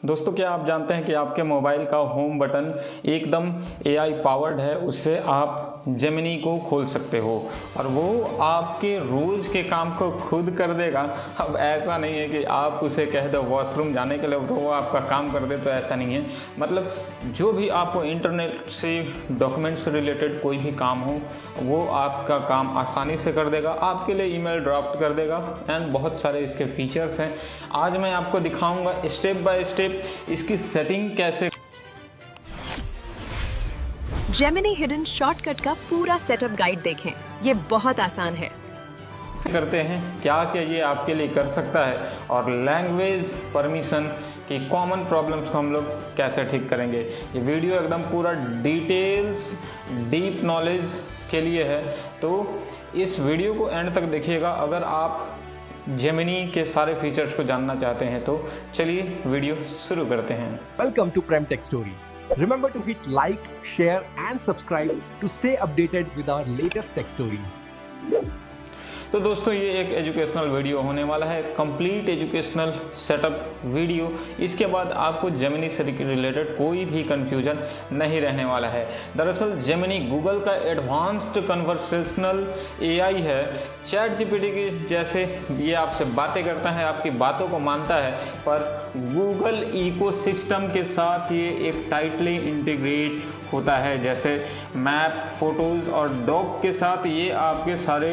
दोस्तों, क्या आप जानते हैं कि आपके मोबाइल का होम बटन एकदम AI पावर्ड है। उससे आप जेमिनी को खोल सकते हो और वो आपके रोज़ के काम को खुद कर देगा। अब ऐसा नहीं है कि आप उसे कह दो वॉशरूम जाने के लिए तो वो आपका काम कर दे, तो ऐसा नहीं है। मतलब जो भी आपको इंटरनेट से डॉक्यूमेंट से रिलेटेड कोई भी काम हो वो आपका काम आसानी से कर देगा, आपके लिए ईमेल ड्राफ्ट कर देगा एंड बहुत सारे इसके फीचर्स हैं। आज मैं आपको दिखाऊंगा स्टेप बाय स्टेप इसकी सेटिंग कैसे। जेमिनी हिडन शॉर्टकट का पूरा सेटअप गाइड देखें, ये बहुत आसान है। करते हैं क्या क्या ये आपके लिए कर सकता है और लैंग्वेज परमिशन की कॉमन प्रॉब्लम्स को हम लोग कैसे ठीक करेंगे। ये वीडियो एकदम पूरा डिटेल्स डीप नॉलेज के लिए है, तो इस वीडियो को एंड तक देखिएगा अगर आप जेमिनी के सारे फीचर्स को जानना चाहते हैं। तो चलिए वीडियो शुरू करते हैं। Welcome to Prem Tech Story. Remember to hit like, share and subscribe to stay updated with our latest tech stories. तो दोस्तों, ये एक एजुकेशनल वीडियो होने वाला है, कंप्लीट एजुकेशनल सेटअप वीडियो। इसके बाद आपको जेमिनी से रिलेटेड कोई भी कंफ्यूजन नहीं रहने वाला है। दरअसल जेमिनी गूगल का एडवांस्ड कन्वर्सेशनल AI है। चैट GPT की जैसे ये आपसे बातें करता है, आपकी बातों को मानता है, पर गूगल इकोसिस्टम के साथ ये एक टाइटली इंटीग्रेट होता है। जैसे मैप, फोटोज़ और डॉक के साथ ये आपके सारे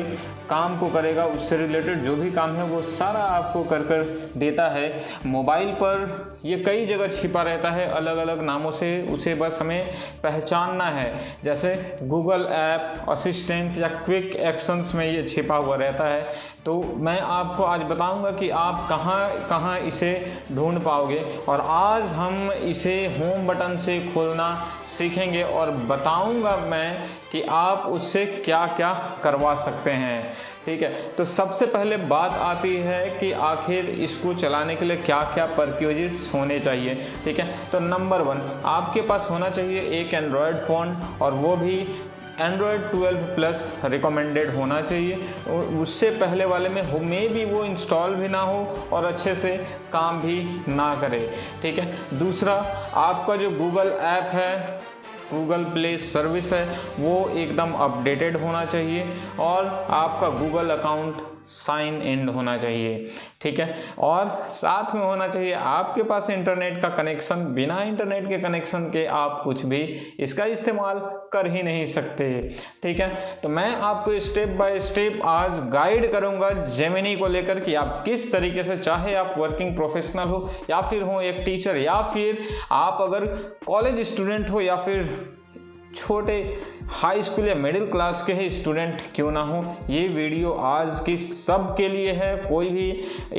काम को करेगा। उससे रिलेटेड जो भी काम है वो सारा आपको कर देता है। मोबाइल पर ये कई जगह छिपा रहता है अलग अलग नामों से, उसे बस हमें पहचानना है। जैसे गूगल ऐप, असिस्टेंट या क्विक एक्शंस में ये छिपा हुआ रहता है। तो मैं आपको आज बताऊंगा कि आप कहाँ कहाँ इसे ढूंढ पाओगे और आज हम इसे होम बटन से खोलना सीखेंगे और बताऊंगा मैं कि आप उससे क्या क्या करवा सकते हैं। ठीक है, तो सबसे पहले बात आती है कि आखिर इसको चलाने के लिए क्या क्या प्रीरेक्विजिट्स होने चाहिए। ठीक है, तो नंबर 1 आपके पास होना चाहिए एक एंड्रॉयड फ़ोन और वो भी Android 12+ रिकमेंडेड होना चाहिए। और उससे पहले वाले में भी वो इंस्टॉल भी ना हो और अच्छे से काम भी ना करे। ठीक है, दूसरा आपका जो गूगल ऐप है, गूगल प्ले सर्विस है, वो एकदम अपडेटेड होना चाहिए और आपका गूगल अकाउंट साइन इन होना चाहिए। ठीक है, और साथ में होना चाहिए आपके पास इंटरनेट का कनेक्शन। बिना इंटरनेट के कनेक्शन के आप कुछ भी इसका इस्तेमाल कर ही नहीं सकते। ठीक है, तो मैं आपको स्टेप बाय स्टेप आज गाइड करूंगा जेमिनी को लेकर कि आप किस तरीके से, चाहे आप वर्किंग प्रोफेशनल हो या फिर हो एक टीचर या फिर आप अगर कॉलेज स्टूडेंट हो या फिर छोटे हाई स्कूल या मिडिल क्लास के ही स्टूडेंट क्यों ना हो, ये वीडियो आज की सब के लिए है। कोई भी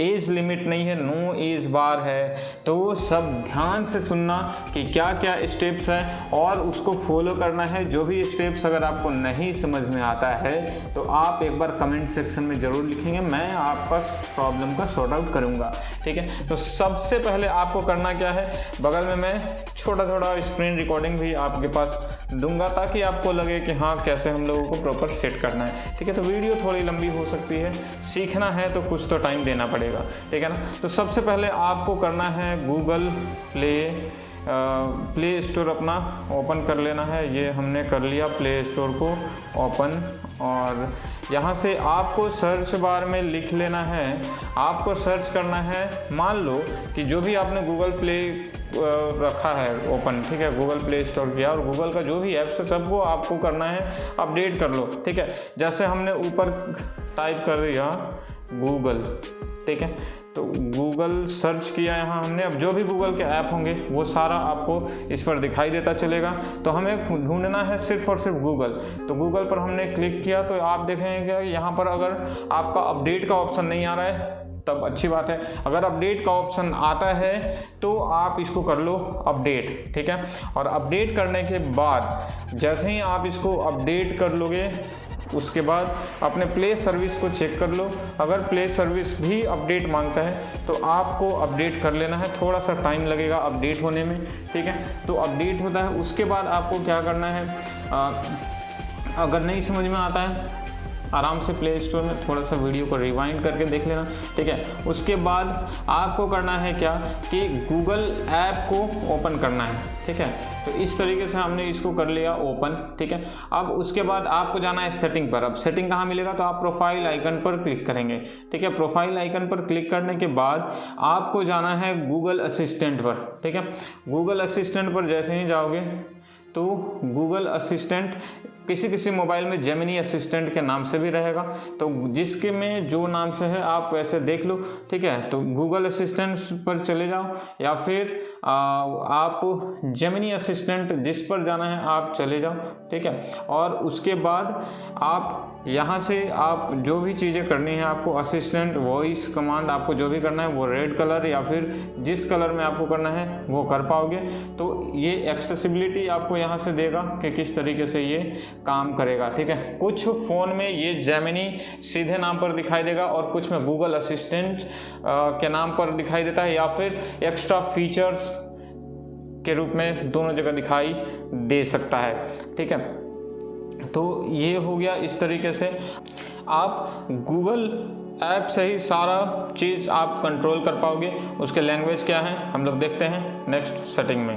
एज लिमिट नहीं है, नो एज बार है। तो सब ध्यान से सुनना कि क्या क्या स्टेप्स हैं और उसको फॉलो करना है। जो भी स्टेप्स अगर आपको नहीं समझ में आता है तो आप एक बार कमेंट सेक्शन में ज़रूर लिखेंगे, मैं आपका प्रॉब्लम का सॉर्ट आउट करूँगा। ठीक है, तो सबसे पहले आपको करना क्या है, बगल में मैं छोटा छोटा स्क्रीन रिकॉर्डिंग भी आपके पास दूंगा ताकि आपको लगे कि हाँ कैसे हम लोगों को प्रॉपर सेट करना है। ठीक है, तो वीडियो थोड़ी लंबी हो सकती है, सीखना है तो कुछ तो टाइम देना पड़ेगा। ठीक है ना, तो सबसे पहले आपको करना है गूगल प्ले स्टोर अपना ओपन कर लेना है। ये हमने कर लिया प्ले स्टोर को ओपन और यहाँ से आपको सर्च बार में लिख लेना है, आपको सर्च करना है। मान लो कि जो भी आपने गूगल प्ले रखा है ओपन, ठीक है, गूगल प्ले स्टोर किया और गूगल का जो भी ऐप्स है सबको आपको करना है अपडेट कर लो। ठीक है, जैसे हमने ऊपर टाइप कर दिया गूगल, ठीक है, तो गूगल सर्च किया यहाँ हमने। अब जो भी गूगल के ऐप होंगे वो सारा आपको इस पर दिखाई देता चलेगा। तो हमें ढूंढना है सिर्फ और सिर्फ गूगल। तो गूगल पर हमने क्लिक किया तो आप देखेंगे कि यहाँ पर अगर आपका अपडेट का ऑप्शन नहीं आ रहा है तब अच्छी बात है। अगर अपडेट का ऑप्शन आता है तो आप इसको कर लो अपडेट। ठीक है, और अपडेट करने के बाद जैसे ही आप इसको अपडेट कर लोगे उसके बाद अपने प्ले सर्विस को चेक कर लो। अगर प्ले सर्विस भी अपडेट मांगता है तो आपको अपडेट कर लेना है, थोड़ा सा टाइम लगेगा अपडेट होने में। ठीक है, तो अपडेट होता है, उसके बाद आपको क्या करना है, अगर नहीं समझ में आता है आराम से प्ले स्टोर में थोड़ा सा वीडियो को रिवाइंड करके देख लेना, ठीक है। उसके बाद आपको करना है क्या कि गूगल ऐप को ओपन करना है, ठीक है। तो इस तरीके से हमने इसको कर लिया ओपन, ठीक है। अब उसके बाद आपको जाना है सेटिंग पर। अब सेटिंग कहाँ मिलेगा, तो आप प्रोफाइल आइकन पर क्लिक करेंगे, ठीक है। प्रोफाइल आइकन पर क्लिक करने के बाद आपको जाना है गूगल असिस्टेंट पर, ठीक है। गूगल असिस्टेंट पर जैसे ही जाओगे तो गूगल असिस्टेंट किसी किसी मोबाइल में जेमिनी असिस्टेंट के नाम से भी रहेगा, तो जिसके में जो नाम से है आप वैसे देख लो, ठीक है। तो गूगल असिस्टेंट पर चले जाओ या फिर आप जेमिनी असिस्टेंट जिस पर जाना है आप चले जाओ, ठीक है। और उसके बाद आप यहाँ से आप जो भी चीज़ें करनी है आपको, असिस्टेंट वॉइस कमांड आपको जो भी करना है वो रेड कलर या फिर जिस कलर में आपको करना है वो कर पाओगे। तो ये एक्सेसिबिलिटी आपको यहाँ से देगा कि किस तरीके से ये काम करेगा, ठीक है। कुछ फ़ोन में ये जेमिनी सीधे नाम पर दिखाई देगा और कुछ में गूगल असिस्टेंट के नाम पर दिखाई देता है या फिर एक्स्ट्रा फीचर्स के रूप में दोनों जगह दिखाई दे सकता है, ठीक है। तो ये हो गया। इस तरीके से आप गूगल ऐप से ही सारा चीज़ आप कंट्रोल कर पाओगे। उसके लैंग्वेज क्या है हम लोग देखते हैं नेक्स्ट सेटिंग में।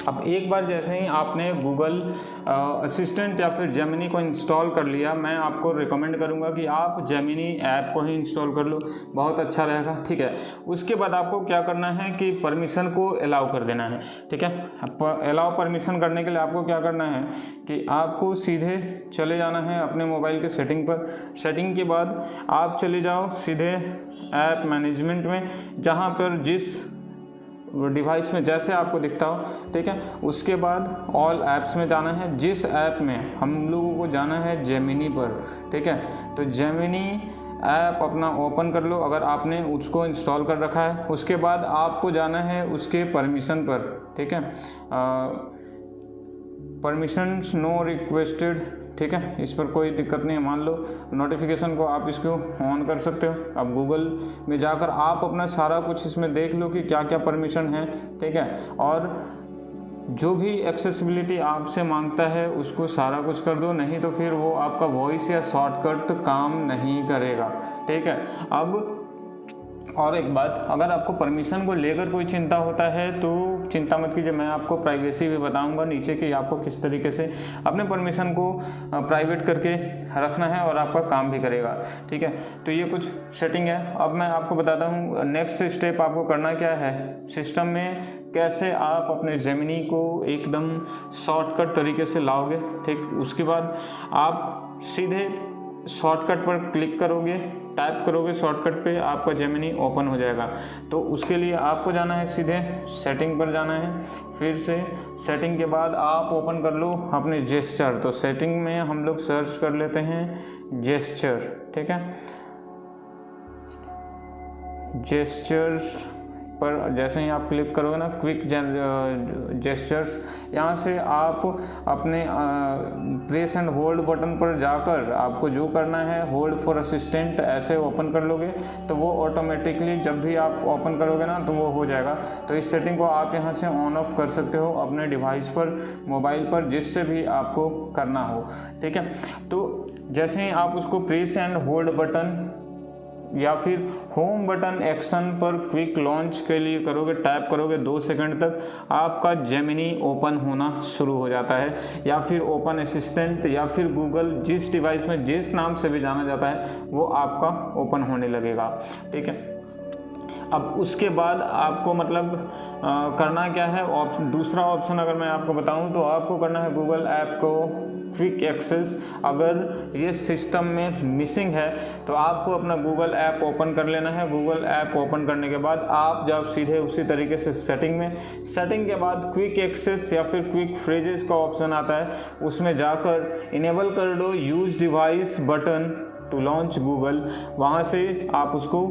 अब एक बार जैसे ही आपने गूगल असिस्टेंट या फिर जेमिनी को इंस्टॉल कर लिया, मैं आपको रिकमेंड करूंगा कि आप जेमिनी ऐप को ही इंस्टॉल कर लो, बहुत अच्छा रहेगा, ठीक है। उसके बाद आपको क्या करना है कि परमिशन को अलाउ कर देना है, ठीक है। अलाउ परमिशन करने के लिए आपको क्या करना है कि आपको सीधे चले जाना है अपने मोबाइल के सेटिंग पर। सेटिंग के बाद आप चले जाओ सीधे ऐप मैनेजमेंट में, जहाँ पर जिस डिवाइस में जैसे आपको दिखता हो, ठीक है। उसके बाद ऑल ऐप्स में जाना है, जिस ऐप में हम लोगों को जाना है जेमिनी पर, ठीक है। तो जेमिनी ऐप अपना ओपन कर लो अगर आपने उसको इंस्टॉल कर रखा है। उसके बाद आपको जाना है उसके परमिशन पर, ठीक है। परमिशंस नो रिक्वेस्टेड, ठीक है, इस पर कोई दिक्कत नहीं है। मान लो नोटिफिकेशन को आप इसको ऑन कर सकते हो। अब गूगल में जाकर आप अपना सारा कुछ इसमें देख लो कि क्या क्या परमिशन है, ठीक है। और जो भी एक्सेसिबिलिटी आपसे मांगता है उसको सारा कुछ कर दो, नहीं तो फिर वो आपका वॉइस या शॉर्टकट काम नहीं करेगा, ठीक है। अब और एक बात, अगर आपको परमिशन को लेकर कोई चिंता होता है तो चिंता मत कीजिए, मैं आपको प्राइवेसी भी बताऊंगा नीचे कि आपको किस तरीके से अपने परमिशन को प्राइवेट करके रखना है और आपका काम भी करेगा, ठीक है। तो ये कुछ सेटिंग है। अब मैं आपको बताता हूँ नेक्स्ट स्टेप आपको करना क्या है, सिस्टम में कैसे आप अपने जेमिनी को एकदम शॉर्टकट तरीके से लाओगे, ठीक। उसके बाद आप सीधे शॉर्टकट पर क्लिक करोगे, टाइप करोगे शॉर्टकट पे, आपका जेमिनी ओपन हो जाएगा। तो उसके लिए आपको जाना है सीधे सेटिंग पर जाना है, फिर से सेटिंग के बाद आप ओपन कर लो अपने जेस्चर। तो सेटिंग में हम लोग सर्च कर लेते हैं जेस्चर, ठीक है। जेस्चर्स पर जैसे ही आप क्लिक करोगे ना, क्विक जेस्चर्स, यहाँ से आप अपने प्रेस एंड होल्ड बटन पर जाकर आपको जो करना है, होल्ड फॉर असिस्टेंट ऐसे ओपन कर लोगे तो वो ऑटोमेटिकली जब भी आप ओपन करोगे ना तो वो हो जाएगा। तो इस सेटिंग को आप यहाँ से ऑन ऑफ कर सकते हो अपने डिवाइस पर, मोबाइल पर, जिससे भी आपको करना हो, ठीक है। तो जैसे ही आप उसको प्रेस एंड होल्ड बटन या फिर होम बटन एक्शन पर क्विक लॉन्च के लिए करोगे, टैप करोगे, 2 सेकंड तक आपका जेमिनी ओपन होना शुरू हो जाता है, या फिर ओपन असिस्टेंट या फिर गूगल जिस डिवाइस में जिस नाम से भी जाना जाता है वो आपका ओपन होने लगेगा, ठीक है। अब उसके बाद आपको मतलब करना क्या है, दूसरा ऑप्शन अगर मैं आपको बताऊं तो आपको करना है गूगल ऐप को क्विक एक्सेस। अगर ये सिस्टम में मिसिंग है तो आपको अपना गूगल ऐप ओपन कर लेना है। गूगल ऐप ओपन करने के बाद आप जाओ सीधे उसी तरीके से सेटिंग में। सेटिंग के बाद क्विक एक्सेस या फिर क्विक फ्रेजेस का ऑप्शन आता है, उसमें जाकर इनेबल कर दो use device button to launch Google. वहाँ से आप उसको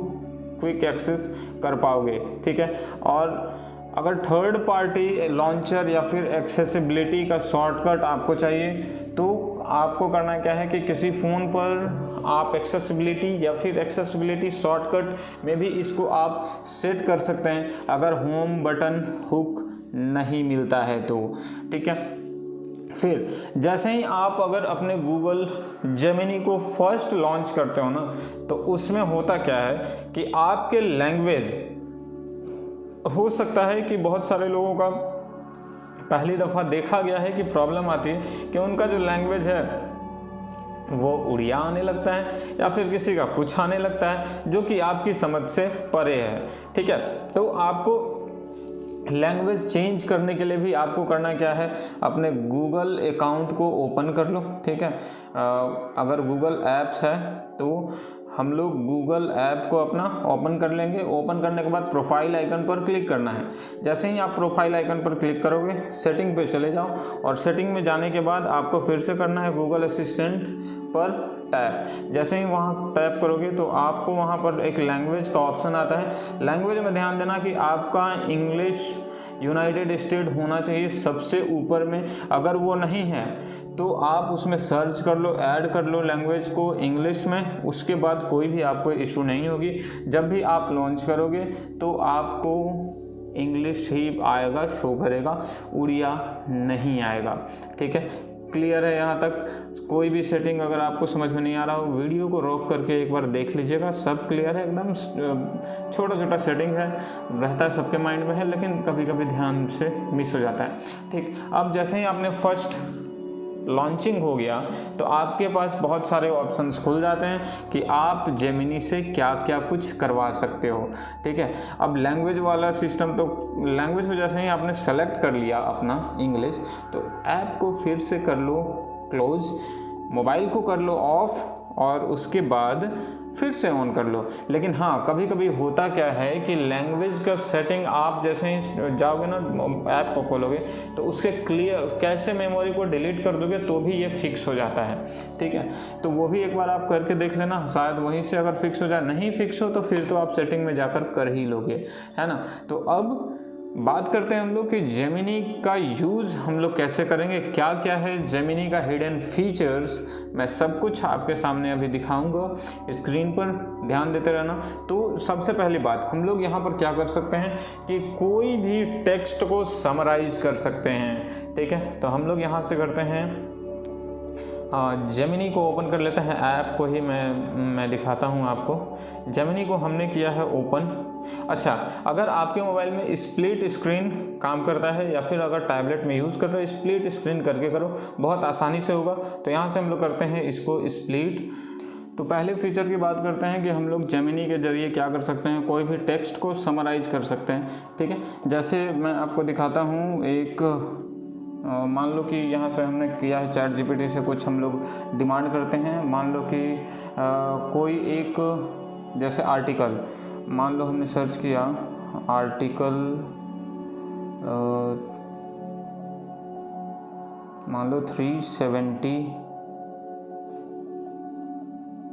क्विक एक्सेस कर पाओगे, ठीक है। और अगर थर्ड पार्टी लॉन्चर या फिर एक्सेसिबिलिटी का शॉर्टकट आपको चाहिए तो आपको करना क्या है कि किसी फ़ोन पर आप एक्सेसिबिलिटी या फिर एक्सेसिबिलिटी शॉर्टकट में भी इसको आप सेट कर सकते हैं, अगर होम बटन हुक नहीं मिलता है तो, ठीक है। फिर जैसे ही आप अगर अपने गूगल जेमिनी को फर्स्ट लॉन्च करते हो ना, तो उसमें होता क्या है कि आपके लैंग्वेज, हो सकता है कि बहुत सारे लोगों का पहली दफ़ा देखा गया है कि प्रॉब्लम आती है कि उनका जो लैंग्वेज है वो उड़िया आने लगता है या फिर किसी का कुछ आने लगता है जो कि आपकी समझ से परे है। ठीक है, तो आपको लैंग्वेज चेंज करने के लिए भी आपको करना क्या है, अपने गूगल अकाउंट को ओपन कर लो। ठीक है, अगर गूगल ऐप्स है तो हम लोग गूगल ऐप को अपना ओपन कर लेंगे। ओपन करने के बाद प्रोफाइल आइकन पर क्लिक करना है। जैसे ही आप प्रोफाइल आइकन पर क्लिक करोगे, सेटिंग पे चले जाओ और सेटिंग में जाने के बाद आपको फिर से करना है गूगल असिस्टेंट पर टैप। जैसे ही वहाँ टैप करोगे तो आपको वहाँ पर एक लैंग्वेज का ऑप्शन आता है। लैंग्वेज में ध्यान देना कि आपका इंग्लिश यूनाइटेड स्टेट होना चाहिए सबसे ऊपर में। अगर वो नहीं है तो आप उसमें सर्च कर लो, ऐड कर लो लैंग्वेज को इंग्लिश में। उसके बाद कोई भी आपको इशू नहीं होगी। जब भी आप लॉन्च करोगे तो आपको इंग्लिश ही आएगा, शो करेगा, उड़िया नहीं आएगा। ठीक है, क्लियर है यहाँ तक? कोई भी सेटिंग अगर आपको समझ में नहीं आ रहा हो, वीडियो को रोक करके एक बार देख लीजिएगा, सब क्लियर है एकदम। छोटा छोटा सेटिंग है, रहता है सबके माइंड में है, लेकिन कभी कभी ध्यान से मिस हो जाता है। ठीक, अब जैसे ही आपने फर्स्ट लॉन्चिंग हो गया तो आपके पास बहुत सारे ऑप्शंस खुल जाते हैं कि आप जेमिनी से क्या क्या कुछ करवा सकते हो। ठीक है, अब लैंग्वेज वाला सिस्टम, तो लैंग्वेज को जैसे ही आपने सेलेक्ट कर लिया अपना इंग्लिश, तो ऐप को फिर से कर लो क्लोज, मोबाइल को कर लो ऑफ और उसके बाद फिर से ऑन कर लो। लेकिन हाँ, कभी कभी होता क्या है कि लैंग्वेज का सेटिंग आप जैसे ही जाओगे ना, ऐप को खोलोगे तो उसके क्लियर कैसे मेमोरी को डिलीट कर दोगे तो भी ये फिक्स हो जाता है। ठीक है, तो वो भी एक बार आप करके देख लेना, शायद वहीं से अगर फिक्स हो जाए। नहीं फिक्स हो तो फिर तो आप सेटिंग में जाकर कर ही लोगे, है ना। तो अब बात करते हैं हम लोग कि जेमिनी का यूज़ हम लोग कैसे करेंगे, क्या क्या है जेमिनी का हिडन फीचर्स। मैं सब कुछ आपके सामने अभी दिखाऊंगा, स्क्रीन पर ध्यान देते रहना। तो सबसे पहली बात, हम लोग यहाँ पर क्या कर सकते हैं कि कोई भी टेक्स्ट को समराइज कर सकते हैं। ठीक है, तो हम लोग यहाँ से करते हैं, जेमिनी को ओपन कर लेते हैं। ऐप को ही मैं दिखाता हूँ आपको। जेमिनी को हमने किया है ओपन। अच्छा, अगर आपके मोबाइल में स्प्लिट स्क्रीन काम करता है या फिर अगर टैबलेट में यूज़ कर रहे हो, स्प्लिट स्क्रीन करके करो, बहुत आसानी से होगा। तो यहाँ से हम लोग करते हैं इसको स्प्लिट। तो पहले फीचर की बात करते हैं कि हम लोग जेमिनी के ज़रिए क्या कर सकते हैं, कोई भी टेक्स्ट को समराइज कर सकते हैं। ठीक है, जैसे मैं आपको दिखाता हूँ, एक मान लो कि यहाँ से हमने किया है चैट जीपीटी से कुछ हम लोग डिमांड करते हैं। मान लो कि कोई एक जैसे आर्टिकल, मान लो हमने सर्च किया आर्टिकल, मान लो 370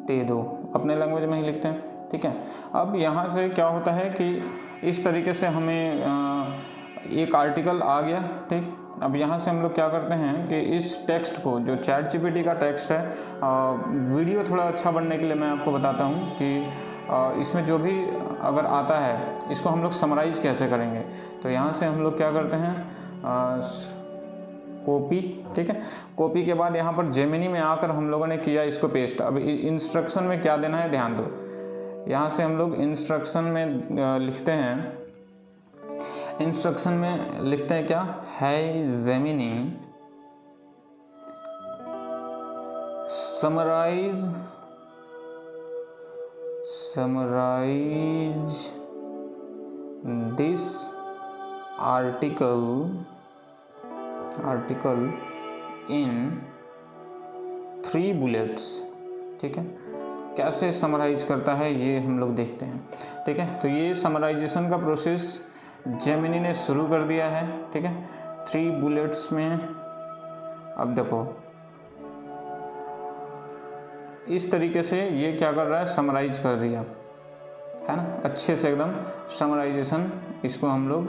दे दो, अपने लैंग्वेज में ही लिखते हैं। ठीक है, अब यहाँ से क्या होता है कि इस तरीके से हमें एक आर्टिकल आ गया। ठीक, अब यहाँ से हम लोग क्या करते हैं कि इस टेक्स्ट को, जो चैट जीपीटी का टेक्स्ट है, वीडियो थोड़ा अच्छा बनने के लिए मैं आपको बताता हूँ कि इसमें जो भी अगर आता है इसको हम लोग समराइज़ कैसे करेंगे। तो यहाँ से हम लोग क्या करते हैं, कॉपी। ठीक है, कॉपी के बाद यहाँ पर जेमिनी में आकर हम लोगों ने किया इसको पेस्ट। अब इंस्ट्रक्शन में क्या देना है ध्यान दो। यहाँ से हम लोग इंस्ट्रक्शन में लिखते हैं, इंस्ट्रक्शन में लिखते हैं क्या, है Gemini summarise this article in 3 bullets. ठीक है, कैसे समराइज करता है ये हम लोग देखते हैं। ठीक है, तो ये समराइजेशन का प्रोसेस जेमिनी ने शुरू कर दिया है। ठीक है, 3 बुलेट्स में अब देखो इस तरीके से ये क्या कर रहा है, समराइज कर दिया है ना, अच्छे से एकदम समराइजेशन इसको हम लोग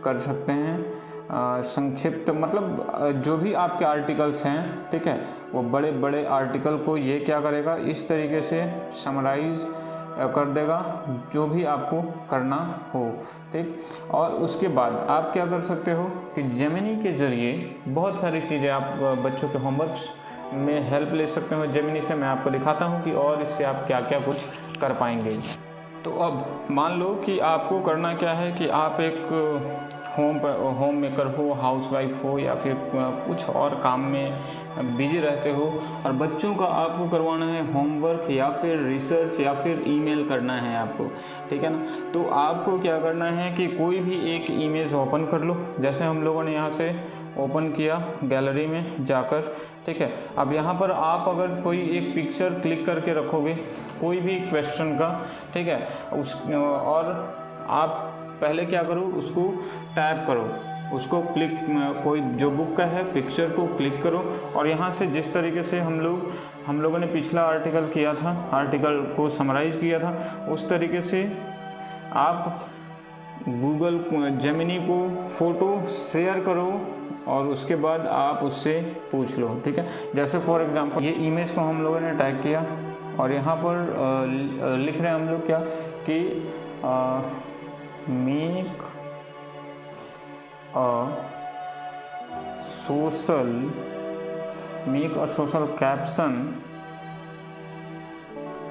कर सकते हैं। संक्षिप्त मतलब जो भी आपके आर्टिकल्स हैं, ठीक है, वो बड़े बड़े आर्टिकल को ये क्या करेगा, इस तरीके से समराइज कर देगा जो भी आपको करना हो, ठीक। और उसके बाद आप क्या कर सकते हो कि जेमिनी के ज़रिए बहुत सारी चीज़ें आप बच्चों के होमवर्क्स में हेल्प ले सकते हो जेमिनी से। मैं आपको दिखाता हूँ कि और इससे आप क्या क्या कुछ कर पाएंगे। तो अब मान लो कि आपको करना क्या है कि आप एक होम मेकर हो, हाउसवाइफ हो, या फिर कुछ और काम में बिजी रहते हो और बच्चों का आपको करवाना है होमवर्क या फिर रिसर्च या फिर ईमेल करना है आपको, ठीक है ना। तो आपको क्या करना है कि कोई भी एक इमेज ओपन कर लो, जैसे हम लोगों ने यहाँ से ओपन किया गैलरी में जाकर, ठीक है। अब यहाँ पर आप अगर कोई एक पिक्चर क्लिक करके रखोगे कोई भी क्वेश्चन का, ठीक है, और आप पहले क्या करो, उसको टैप करो, उसको क्लिक, कोई जो बुक का है पिक्चर को क्लिक करो और यहाँ से जिस तरीके से हम लोगों ने पिछला आर्टिकल किया था, आर्टिकल को समराइज़ किया था, उस तरीके से आप गूगल जेमिनी को फ़ोटो शेयर करो और उसके बाद आप उससे पूछ लो, ठीक है। जैसे फॉर एग्ज़ाम्पल ये इमेज को हम लोगों ने टैग किया और यहाँ पर लिख रहे हैं हम लोग क्या कि make a social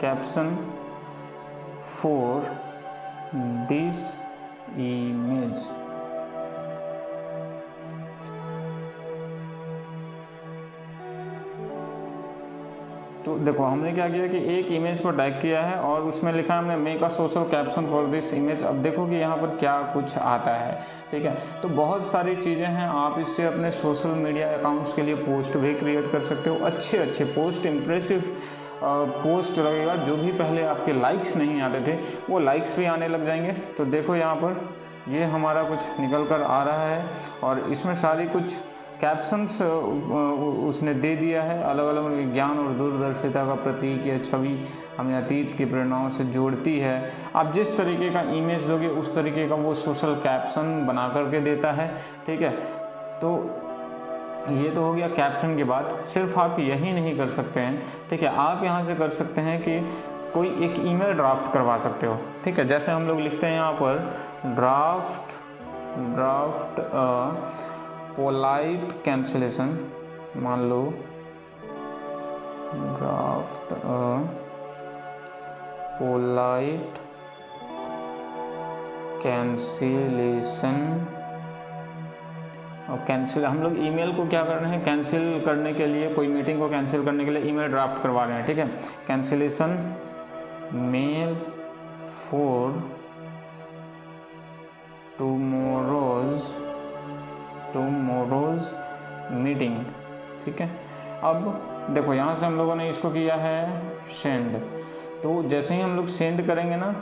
caption for this image. तो देखो हमने क्या किया कि एक इमेज को टैग किया है और उसमें लिखा है हमने make a social caption for this image. अब देखो कि यहाँ पर क्या कुछ आता है, ठीक है। तो बहुत सारी चीज़ें हैं, आप इससे अपने सोशल मीडिया अकाउंट्स के लिए पोस्ट भी क्रिएट कर सकते हो, अच्छे अच्छे पोस्ट, इम्प्रेसिव पोस्ट लगेगा। जो भी पहले आपके लाइक्स नहीं आते थे वो लाइक्स भी आने लग जाएंगे। तो देखो यहाँ पर ये हमारा कुछ निकल कर आ रहा है और इसमें सारी कुछ कैप्शंस उसने दे दिया है, अलग अलग ज्ञान और दूरदर्शिता का प्रतीक या छवि हमें अतीत की प्रेरणाओं से जोड़ती है। आप जिस तरीके का इमेज दोगे उस तरीके का वो सोशल कैप्शन बना करके देता है, ठीक है। तो ये तो हो गया कैप्शन की बात। सिर्फ आप यही नहीं कर सकते हैं, ठीक है, आप यहाँ से कर सकते हैं कि कोई एक ईमेल ड्राफ्ट करवा सकते हो, ठीक है। जैसे हम लोग लिखते हैं यहाँ पर ड्राफ्ट पोलाइट कैंसिलेशन, मान लो ड्राफ्ट पोलाइट कैंसिलेशन। और कैंसिल, हम लोग ईमेल को क्या कर रहे हैं, कैंसिल करने के लिए, कोई मीटिंग को कैंसिल करने के लिए ईमेल ड्राफ्ट करवा रहे हैं, ठीक है। Cancellation mail for tomorrow's meeting, ठीक है। अब देखो यहाँ से हम लोगों ने इसको किया है सेंड। तो जैसे ही हम लोग सेंड करेंगे ना,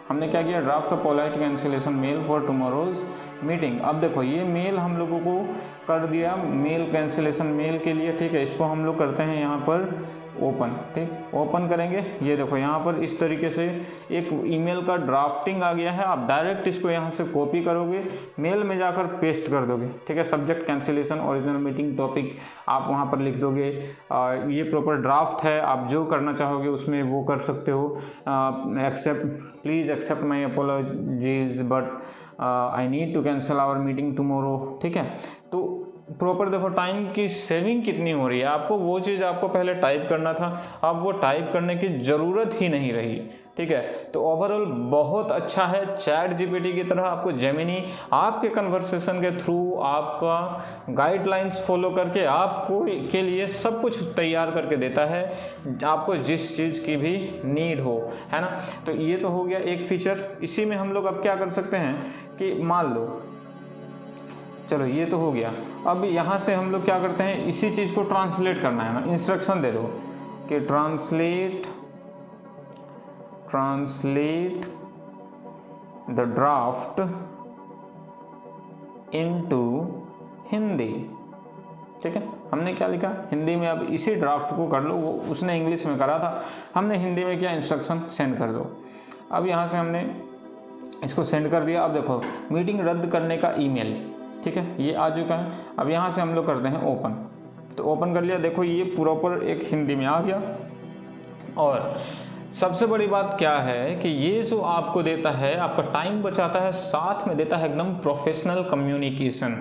हमने क्या किया, draft polite cancellation mail for tomorrow's meeting. अब देखो ये मेल हम लोगों को कर दिया, मेल कैंसिलेशन मेल के लिए, ठीक है। इसको हम लोग करते हैं यहाँ पर ओपन, ठीक, ओपन करेंगे। ये देखो यहाँ पर इस तरीके से एक ईमेल का ड्राफ्टिंग आ गया है। आप डायरेक्ट इसको यहाँ से कॉपी करोगे, मेल में जाकर पेस्ट कर दोगे, ठीक है। Subject cancellation original meeting topic आप वहाँ पर लिख दोगे। ये प्रॉपर ड्राफ्ट है, आप जो करना चाहोगे उसमें वो कर सकते हो। Please accept my apologies but I need to cancel our meeting tomorrow, ठीक है। तो प्रॉपर देखो टाइम की सेविंग कितनी हो रही है। आपको वो चीज़ आपको पहले टाइप करना था, अब वो टाइप करने की ज़रूरत ही नहीं रही, ठीक है। तो ओवरऑल बहुत अच्छा है। चैट जीपीटी की तरह आपको जेमिनी आपके कन्वर्सेशन के थ्रू, आपका गाइडलाइंस फॉलो करके आपको के लिए सब कुछ तैयार करके देता है, आपको जिस चीज़ की भी नीड हो, है ना। तो ये तो हो गया एक फीचर। इसी में हम लोग अब क्या कर सकते हैं कि मान लो, चलो ये तो हो गया। अब यहाँ से हम लोग क्या करते हैं, इसी चीज़ को ट्रांसलेट करना है ना, इंस्ट्रक्शन दे दो कि translate the draft into Hindi, ठीक है। हमने क्या लिखा हिंदी में, अब इसी ड्राफ्ट को कर लो। वो उसने इंग्लिश में करा था, हमने हिंदी में किया, इंस्ट्रक्शन सेंड कर दो। अब यहाँ से हमने इसको सेंड कर दिया। अब देखो मीटिंग रद्द करने का ईमेल, ठीक है, ये आ चुका है। अब यहाँ से हम लोग करते हैं ओपन। तो ओपन कर लिया, देखो ये प्रॉपर एक हिंदी में आ गया और सबसे बड़ी बात क्या है कि ये जो आपको देता है, आपका टाइम बचाता है, साथ में देता है एकदम प्रोफेशनल कम्युनिकेशन,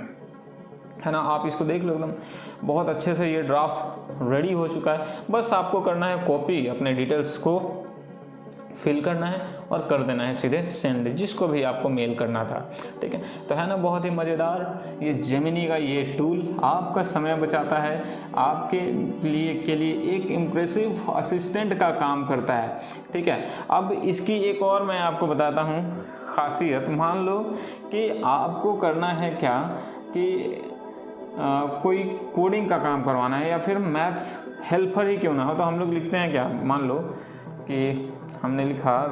है ना। आप इसको देख लो, एकदम बहुत अच्छे से ये ड्राफ्ट रेडी हो चुका है। बस आपको करना है कॉपी, अपने डिटेल्स को फिल करना है और कर देना है सीधे सेंड, जिसको भी आपको मेल करना था, ठीक है। तो है ना, बहुत ही मज़ेदार ये जेमिनी का ये टूल आपका समय बचाता है, आपके लिए एक इम्प्रेसिव असिस्टेंट का काम करता है, ठीक है। अब इसकी एक और मैं आपको बताता हूँ खासियत। मान लो कि आपको करना है क्या कि कोई कोडिंग का काम करवाना है या फिर मैथ्स हेल्पर ही क्यों ना हो, तो हम लोग लिखते हैं क्या, मान लो कि हमने लिखा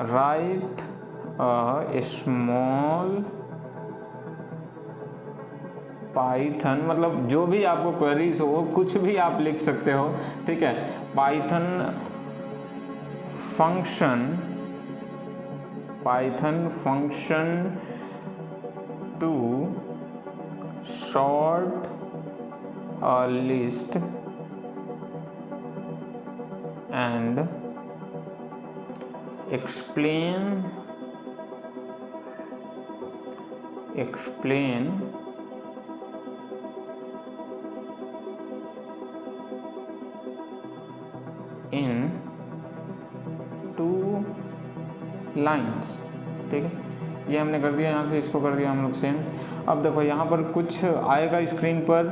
राइट स्मॉल पाइथन, मतलब जो भी आपको क्वेरीज हो कुछ भी आप लिख सकते हो, ठीक है। Python function to sort a list and explain in 2 lines, ठीक है। ये हमने कर दिया, यहाँ से इसको कर दिया हम लोग सेंड। अब देखो यहाँ पर कुछ आएगा स्क्रीन पर,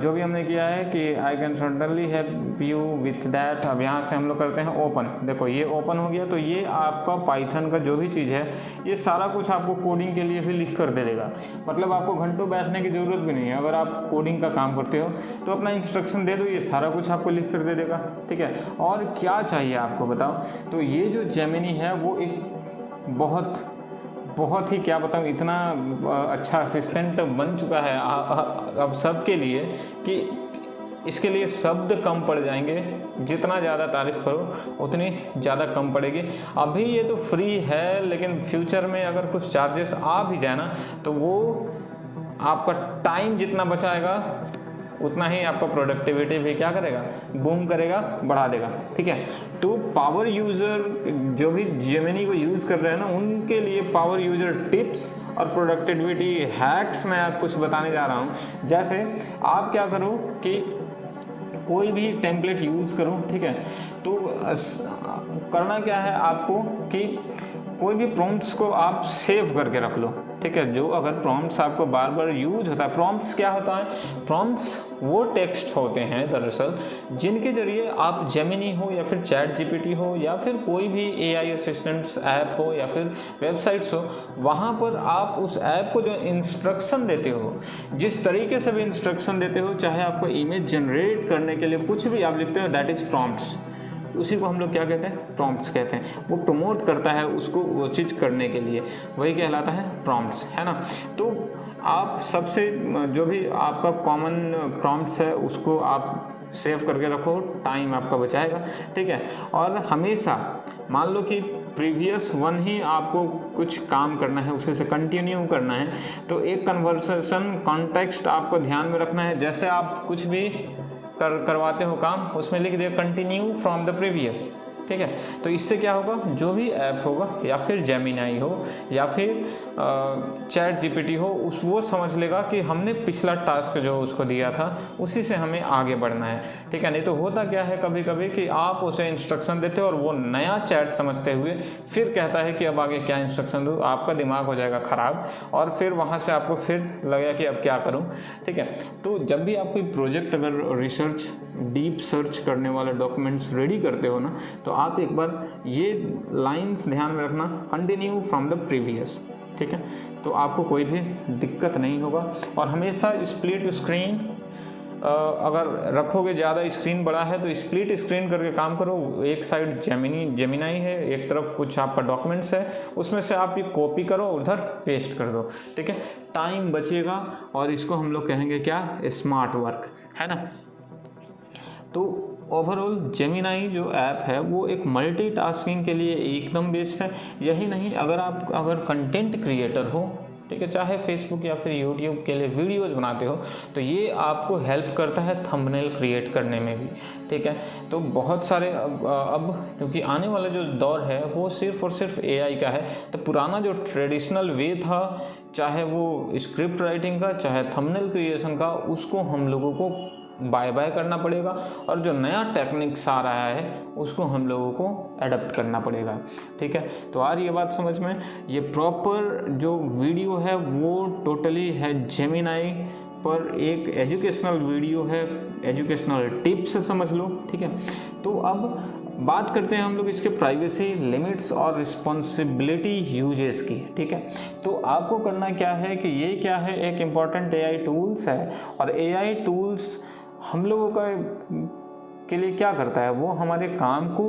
जो भी हमने किया है कि I can certainly help you with that. अब यहाँ से हम लोग करते हैं ओपन। देखो ये ओपन हो गया, तो ये आपका पाइथन का जो भी चीज़ है ये सारा कुछ आपको कोडिंग के लिए भी लिख कर दे देगा। मतलब आपको घंटों बैठने की ज़रूरत भी नहीं है। अगर आप कोडिंग का काम करते हो तो अपना इंस्ट्रक्शन दे दो, ये सारा कुछ आपको लिख कर दे देगा, ठीक है। और क्या चाहिए आपको बताओ, तो ये जो जेमिनी है वो एक बहुत ही क्या बताऊँ, इतना अच्छा असिस्टेंट बन चुका है अब सबके लिए कि इसके लिए शब्द कम पड़ जाएंगे। जितना ज़्यादा तारीफ़ करो उतनी ज़्यादा कम पड़ेगी। अभी ये तो फ्री है, लेकिन फ्यूचर में अगर कुछ चार्जेस आ भी जाए ना, तो वो आपका टाइम जितना बचाएगा उतना ही आपका प्रोडक्टिविटी भी क्या करेगा, बूम करेगा, बढ़ा देगा, ठीक है। तो पावर यूज़र जो भी जेमिनी को यूज़ कर रहे हैं ना, उनके लिए पावर यूज़र टिप्स और प्रोडक्टिविटी हैक्स मैं कुछ बताने जा रहा हूँ। जैसे आप क्या करो कि कोई भी टेम्पलेट यूज़ करो, ठीक है। तो करना क्या है आपको कि कोई भी प्रॉम्प्ट्स को आप सेव करके रख लो, ठीक है। जो अगर प्रॉम्प्ट्स आपको बार बार यूज होता है, प्रॉम्प्ट्स क्या होता है, प्रॉम्प्ट्स वो टेक्स्ट होते हैं दरअसल जिनके जरिए आप जेमिनी हो या फिर चैट जीपीटी हो या फिर कोई भी एआई असिस्टेंट्स ऐप हो या फिर वेबसाइट्स हो, वहाँ पर आप उस ऐप को जो इंस्ट्रक्शन देते हो, जिस तरीके से भी इंस्ट्रक्शन देते हो, चाहे आपको इमेज जनरेट करने के लिए कुछ भी आप लिखते हो, दैट इज़ प्रॉम्प्ट्स। उसी को हम लोग क्या कहते हैं, प्रॉम्प्ट्स कहते हैं। वो प्रमोट करता है उसको वो चीज़ करने के लिए, वही कहलाता है प्रॉम्प्ट्स, है ना। तो आप सबसे जो भी आपका कॉमन प्रॉम्प्ट्स है उसको आप सेव करके रखो, टाइम आपका बचाएगा, ठीक है। और हमेशा मान लो कि प्रीवियस वन ही आपको कुछ काम करना है, उसे से कंटिन्यू करना है, तो एक कन्वर्सेशन कॉन्टेक्स्ट आपको ध्यान में रखना है। जैसे आप कुछ भी करवाते हो काम, उसमें लिख दिया कंटिन्यू फ्रॉम द प्रीवियस, ठीक है। तो इससे क्या होगा, जो भी ऐप होगा या फिर जेमिनी हो या फिर चैट जीपीटी हो, वो समझ लेगा कि हमने पिछला टास्क जो उसको दिया था उसी से हमें आगे बढ़ना है, ठीक है। नहीं तो होता क्या है कभी कभी कि आप उसे इंस्ट्रक्शन देते हो और वो नया चैट समझते हुए फिर कहता है कि अब आगे क्या इंस्ट्रक्शन दूँ, आपका दिमाग हो जाएगा ख़राब और फिर वहाँ से आपको फिर लगेगा कि अब क्या करूँ, ठीक है। तो जब भी आप कोई प्रोजेक्ट अगर रिसर्च डीप सर्च करने वाले डॉक्यूमेंट्स रेडी करते हो ना, तो आप एक बार ये लाइंस ध्यान में रखना, कंटिन्यू फ्रॉम द प्रीवियस, ठीक है। तो आपको कोई भी दिक्कत नहीं होगा। और हमेशा स्प्लिट स्क्रीन अगर रखोगे, ज़्यादा स्क्रीन बड़ा है तो स्प्लिट स्क्रीन करके काम करो। एक साइड जेमिनी है, एक तरफ कुछ आपका डॉक्यूमेंट्स है, उसमें से आप ये कॉपी करो, उधर पेस्ट कर दो, ठीक है। टाइम बचेगा और इसको हम लोग कहेंगे क्या, स्मार्ट वर्क, है ना। तो ओवरऑल जेमिनी जो ऐप है वो एक मल्टीटास्किंग के लिए एकदम बेस्ट है। यही नहीं, अगर आप कंटेंट क्रिएटर हो, ठीक है, चाहे फेसबुक या फिर यूट्यूब के लिए वीडियोज़ बनाते हो तो ये आपको हेल्प करता है थंबनेल क्रिएट करने में भी। ठीक है, तो बहुत सारे अब क्योंकि आने वाला जो दौर है वो सिर्फ और सिर्फ एआई का है, तो पुराना जो ट्रेडिशनल वे था, चाहे वो स्क्रिप्ट राइटिंग का चाहे थंबनेल क्रिएशन का, उसको हम लोगों को बाय बाय करना पड़ेगा और जो नया टेक्निक्स आ रहा है उसको हम लोगों को अडॉप्ट करना पड़ेगा। ठीक है, तो आज ये बात समझ में, ये प्रॉपर जो वीडियो है वो टोटली है जेमिनाई पर, एक एजुकेशनल वीडियो है, एजुकेशनल टिप्स समझ लो। ठीक है, तो अब बात करते हैं हम लोग इसके प्राइवेसी लिमिट्स और रिस्पॉन्सिबिलिटी यूजेस की। ठीक है, तो आपको करना क्या है कि ये क्या है, एक इम्पॉर्टेंट एआई टूल्स है और एआई टूल्स हम लोगों का के लिए क्या करता है, वो हमारे काम को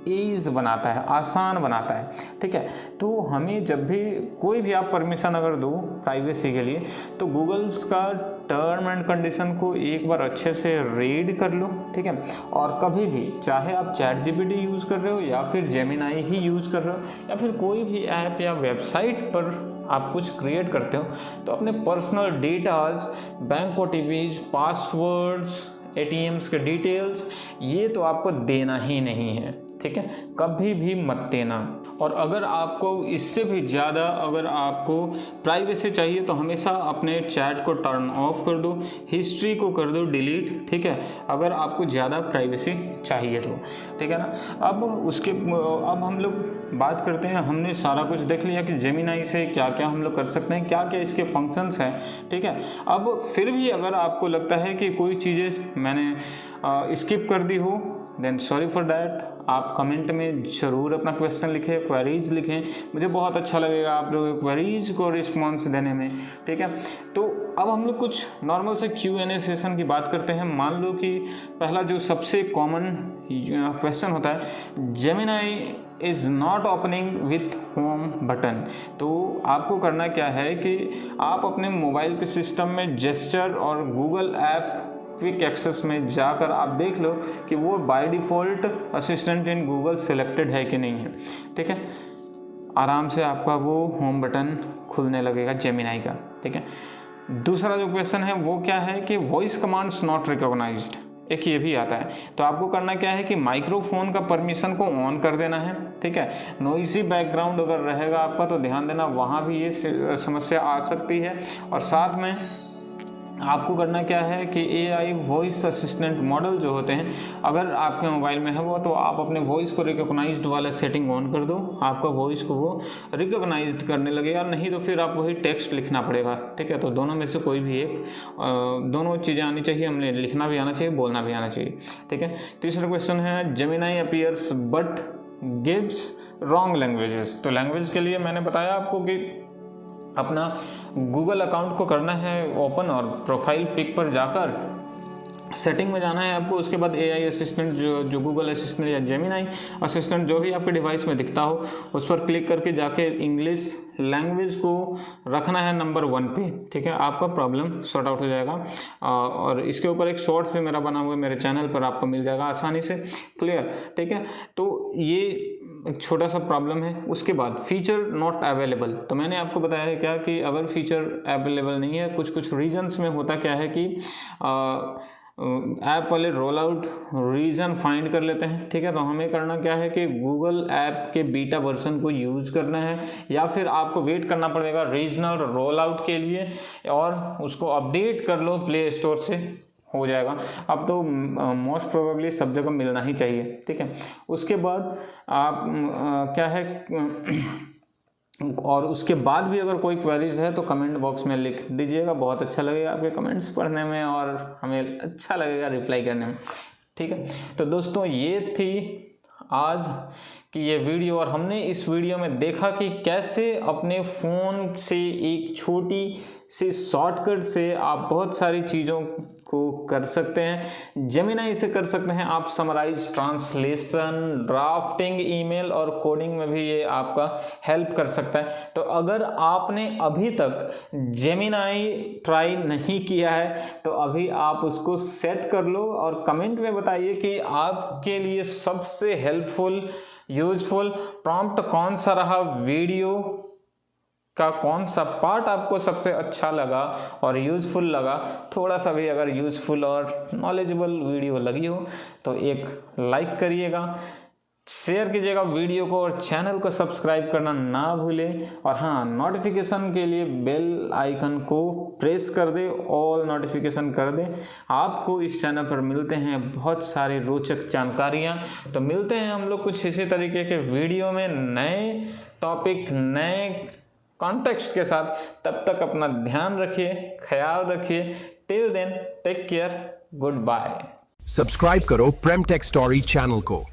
ईज बनाता है, आसान बनाता है। ठीक है, तो हमें जब भी कोई भी आप परमिशन अगर दो प्राइवेसी के लिए, तो गूगल्स का टर्म एंड कंडीशन को एक बार अच्छे से रीड कर लो। ठीक है, और कभी भी चाहे आप चैट जीपीटी यूज़ कर रहे हो या फिर जेमिनाई ही यूज़ कर रहे हो या फिर कोई भी ऐप या वेबसाइट पर आप कुछ क्रिएट करते हो, तो अपने personal datas, bank OTPs, passwords, ATMs के डिटेल्स, ये तो आपको देना ही नहीं है। ठीक है, कभी भी मत देना। और अगर आपको इससे भी ज़्यादा अगर आपको प्राइवेसी चाहिए तो हमेशा अपने चैट को टर्न ऑफ कर दो, हिस्ट्री को कर दो डिलीट। ठीक है, अगर आपको ज़्यादा प्राइवेसी चाहिए तो। ठीक है ना, अब हम लोग बात करते हैं, हमने सारा कुछ देख लिया कि जेमिनाई से क्या क्या हम लोग कर सकते हैं, क्या क्या इसके फंक्शंस हैं। ठीक है, अब फिर भी अगर आपको लगता है कि कोई चीज़ें मैंने स्किप कर दी हो, देन सॉरी फॉर डैट। आप कमेंट में ज़रूर अपना क्वेश्चन लिखें, क्वेरीज लिखें, मुझे बहुत अच्छा लगेगा आप लोगों क्वेरीज को रिस्पॉन्स देने में। ठीक है, तो अब हम लोग कुछ नॉर्मल से Q&A सेशन की बात करते हैं। मान लो कि पहला जो सबसे कॉमन क्वेश्चन होता है, Gemini is not opening with home button. तो आपको करना क्या है कि आप अपने मोबाइल के सिस्टम में जेस्चर और गूगल ऐप क्विक एक्सेस में जाकर आप देख लो कि वो by default assistant in Google selected है कि नहीं है। ठीक है, आराम से आपका वो होम बटन खुलने लगेगा जेमिनाई का। ठीक है, दूसरा जो क्वेश्चन है वो क्या है कि वॉइस कमांड्स नॉट रिकॉग्नाइज्ड, एक ये भी आता है। तो आपको करना क्या है कि माइक्रोफोन का परमिशन को ऑन कर देना है। ठीक है, नॉइजी बैकग्राउंड अगर रहेगा आपका तो ध्यान देना, वहाँ भी ये समस्या आ सकती है। और साथ में आपको करना क्या है कि एआई वॉइस असिस्टेंट मॉडल जो होते हैं, अगर आपके मोबाइल में है वो, तो आप अपने वॉइस को रिकॉग्नाइज्ड वाला सेटिंग ऑन कर दो, आपका वॉइस को वो रिकॉग्नाइज्ड करने लगेगा। नहीं तो फिर आप वही टेक्स्ट लिखना पड़ेगा। ठीक है, तो दोनों में से कोई भी एक, दोनों चीज़ें आनी चाहिए, हमें लिखना भी आना चाहिए, बोलना भी आना चाहिए। ठीक है, तीसरा क्वेश्चन है Gemini appears but gives wrong languages. तो लैंग्वेज के लिए मैंने बताया आपको कि अपना गूगल अकाउंट को करना है ओपन और प्रोफाइल पिक पर जाकर सेटिंग में जाना है आपको। उसके बाद एआई असिस्टेंट जो गूगल असिस्टेंट या जेमिनाई असिस्टेंट जो भी आपके डिवाइस में दिखता हो उस पर क्लिक करके जाके इंग्लिश लैंग्वेज को रखना है नंबर 1 पे। ठीक है, आपका प्रॉब्लम सॉर्ट आउट हो जाएगा। और इसके ऊपर एक शॉर्ट्स भी मेरा बना हुआ है मेरे चैनल पर, आपको मिल जाएगा आसानी से। क्लियर? ठीक है, तो ये एक छोटा सा प्रॉब्लम है। उसके बाद फीचर नॉट अवेलेबल, तो मैंने आपको बताया है क्या कि अगर फीचर अवेलेबल नहीं है, कुछ रीजन्स में होता क्या है कि ऐप वाले रोल आउट रीजन फाइंड कर लेते हैं। ठीक है, तो हमें करना क्या है कि गूगल ऐप के बीटा वर्जन को यूज़ करना है या फिर आपको वेट करना पड़ेगा रीजनल रोल आउट के लिए और उसको अपडेट कर लो, प्ले स्टोर से हो जाएगा। अब तो मोस्ट प्रोबेबली सब जगह मिलना ही चाहिए। ठीक है, उसके बाद आप क्या है और उसके बाद भी अगर कोई क्वेरीज है तो कमेंट बॉक्स में लिख दीजिएगा, बहुत अच्छा लगेगा आपके कमेंट्स पढ़ने में और हमें अच्छा लगेगा रिप्लाई करने में। ठीक है, तो दोस्तों ये थी आज की ये वीडियो और हमने इस वीडियो में देखा कि कैसे अपने फ़ोन से एक छोटी सी शॉर्टकट से आप बहुत सारी चीज़ों को कर सकते हैं। जेमिनाई से कर सकते हैं आप समराइज, ट्रांसलेशन, ड्राफ्टिंग, ईमेल और कोडिंग में भी ये आपका हेल्प कर सकता है। तो अगर आपने अभी तक जेमिनाई ट्राई नहीं किया है तो अभी आप उसको सेट कर लो और कमेंट में बताइए कि आपके लिए सबसे हेल्पफुल यूजफुल प्रॉम्प्ट कौन सा रहा वीडियो का कौन सा पार्ट आपको सबसे अच्छा लगा और यूज़फुल लगा। थोड़ा सा भी अगर यूज़फुल और नॉलेजेबल वीडियो लगी हो तो एक लाइक करिएगा, शेयर कीजिएगा वीडियो को और चैनल को सब्सक्राइब करना ना भूलें। और हाँ, नोटिफिकेशन के लिए बेल आइकन को प्रेस कर दे, ऑल नोटिफिकेशन कर दे। आपको इस चैनल पर मिलते हैं बहुत सारी रोचक जानकारियाँ। तो मिलते हैं हम लोग कुछ इसी तरीके के वीडियो में नए टॉपिक, नए कॉन्टेक्स्ट के साथ। तब तक अपना ध्यान रखिए, ख्याल रखिए। Till then take care, goodbye. Subscribe करो प्रेम टेक स्टोरी चैनल को